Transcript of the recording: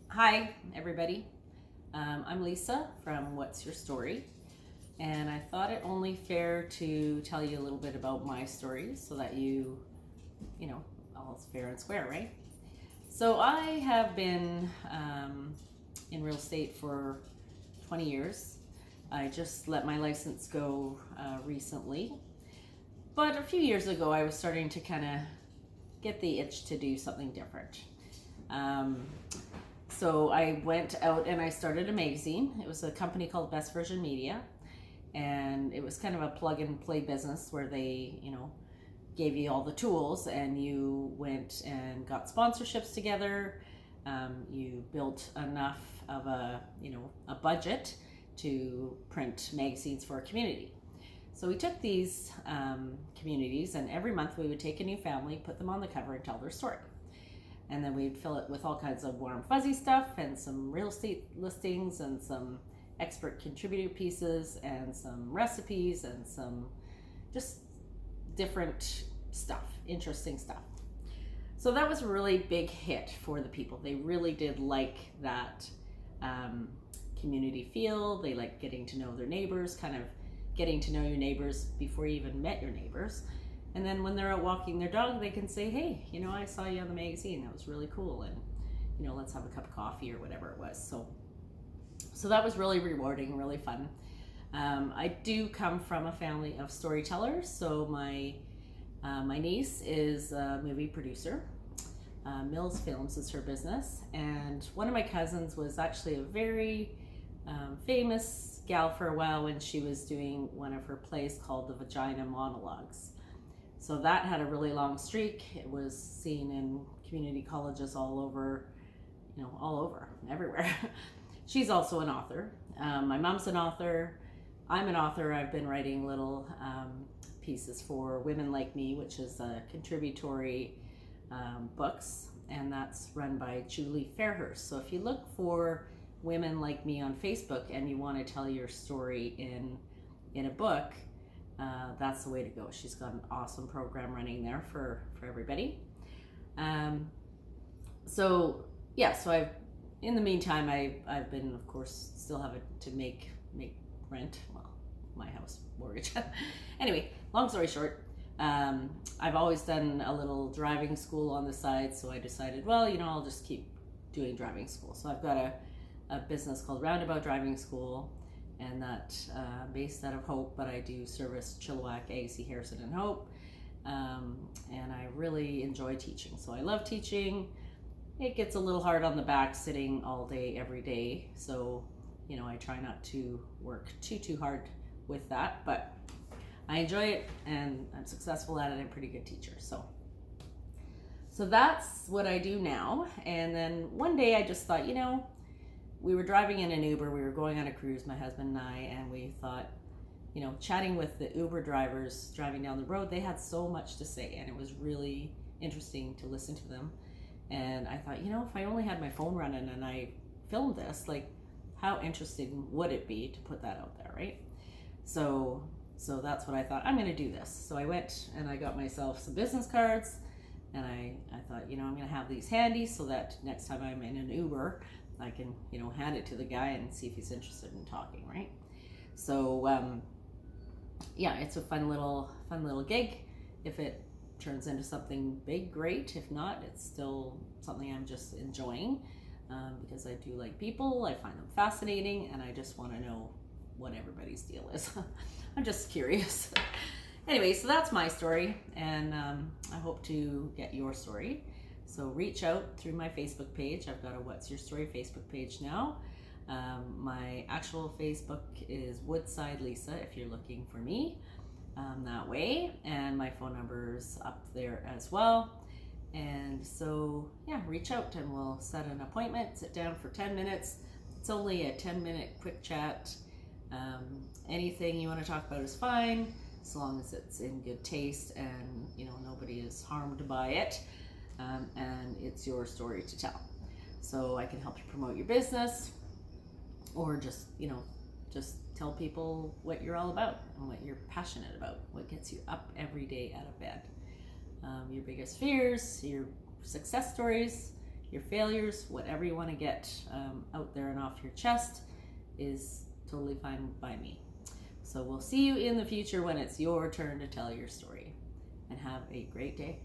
Hi, everybody. I'm Lisa from What's Your Story, and I thought it only fair to tell you a little bit about my story so that all's fair and square, right? So I have been in real estate for 20 years. I just let my license go recently, but a few years ago I was starting to kind of get the itch to do something different. Um, So I went out and I started a magazine. It was a company called Best Version Media, and it was kind of a plug and play business where they gave you all the tools and you went and got sponsorships together. You built enough of a budget to print magazines for a community. So we took these communities, and every month we would take a new family, put them on the cover, and tell their story. And then we'd fill it with all kinds of warm fuzzy stuff and some real estate listings and some expert contributor pieces and some recipes and some just different stuff, interesting stuff. So that was a really big hit for the people. They really did like that um, community feel. They like getting to know their neighbors, kind of getting to know your neighbors before you even met your neighbors. And then when they're out walking their dog, they can say, hey, I saw you on the magazine. That was really cool. And, let's have a cup of coffee or whatever it was. So that was really rewarding, really fun. I do come from a family of storytellers. So my niece is a movie producer. Mills Films is her business. And one of my cousins was actually a very famous gal for a while when she was doing one of her plays called The Vagina Monologues. So that had a really long streak. It was seen in community colleges all over, everywhere. She's also an author. My mom's an author. I'm an author. I've been writing little pieces for Women Like Me, which is a contributory books, and that's run by Julie Fairhurst. So if you look for Women Like Me on Facebook and you want to tell your story in a book, that's the way to go. She's got an awesome program running there for everybody. So I've in the meantime I've been, of course, still having to make rent. Well, my house mortgage. Anyway, long story short, I've always done a little driving school on the side. So I decided, well, I'll just keep doing driving school. So I've got a business called Roundabout Driving School, and that based out of Hope, but I do service Chilliwack, Agassiz, Harrison, and Hope. And I really enjoy teaching. So I love teaching. It gets a little hard on the back sitting all day, every day. So, I try not to work too hard with that, but I enjoy it and I'm successful at it. I'm a pretty good teacher. So that's what I do now. And then one day I just thought, we were driving in an Uber. We were going on a cruise, my husband and I, and we thought, chatting with the Uber drivers driving down the road, they had so much to say, and it was really interesting to listen to them. And I thought, if I only had my phone running and I filmed this, like, how interesting would it be to put that out there, right? So that's what I thought. I'm going to do this. So I went and I got myself some business cards, and I thought, I'm going to have these handy so that next time I'm in an Uber, I can, hand it to the guy and see if he's interested in talking, right? So, it's a fun little gig. If it turns into something big, great. If not, it's still something I'm just enjoying because I do like people. I find them fascinating, and I just want to know what everybody's deal is. I'm just curious. Anyway, so that's my story, and I hope to get your story. So reach out through my Facebook page. I've got a What's Your Story Facebook page now. My actual Facebook is Woodside Lisa if you're looking for me that way, and my phone number's up there as well. And so reach out and we'll set an appointment, sit down for 10 minutes. It's only a 10-minute quick chat. Anything you want to talk about is fine, as long as it's in good taste and nobody is harmed by it, and it's your story to tell. So I can help you promote your business, or just tell people what you're all about and what you're passionate about, what gets you up every day out of bed, your biggest fears, your success stories, your failures, whatever you want to get out there and off your chest is totally fine by me. So we'll see you in the future when it's your turn to tell your story. And have a great day.